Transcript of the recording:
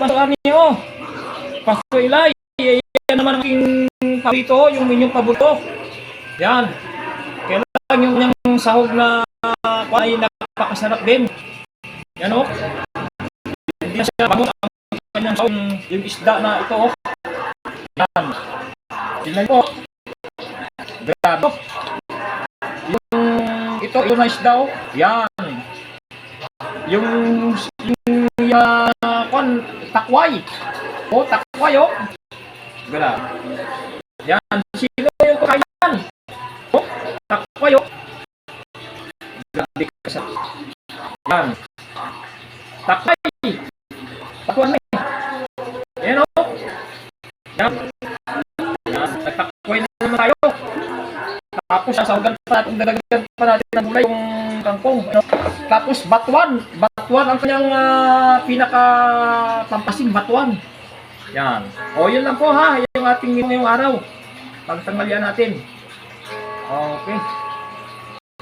Pasok niyo. Pasok Ilay. Yan naman ang aking paborito, yung inyong paborito. Yan. Kailangan yung sahog na ay napakasarap din. Yan o. Hindi na siya bangon ang kanyang sahog. Yung isda na ito o. Yan. Tingnan po. Grabe. Ito na isda o. Yan. Yung takway. O, takway o. Grabe. Yan. Sino yung kakayan? O, takway o. Grabe ka sa... Yan. Takway. Takway na eh. Yan o. Yan. Yan. Takway na naman tayo. Tapos sasawagan pa natin, dagdagan pa natin ng gulay yung kangkong. Tapos batuan. Batuan ang kanyang pinaka pampasin, batuan. Yan. O yun lang po ha, yung ating ngayong araw. Pagtanghalian natin. Okay.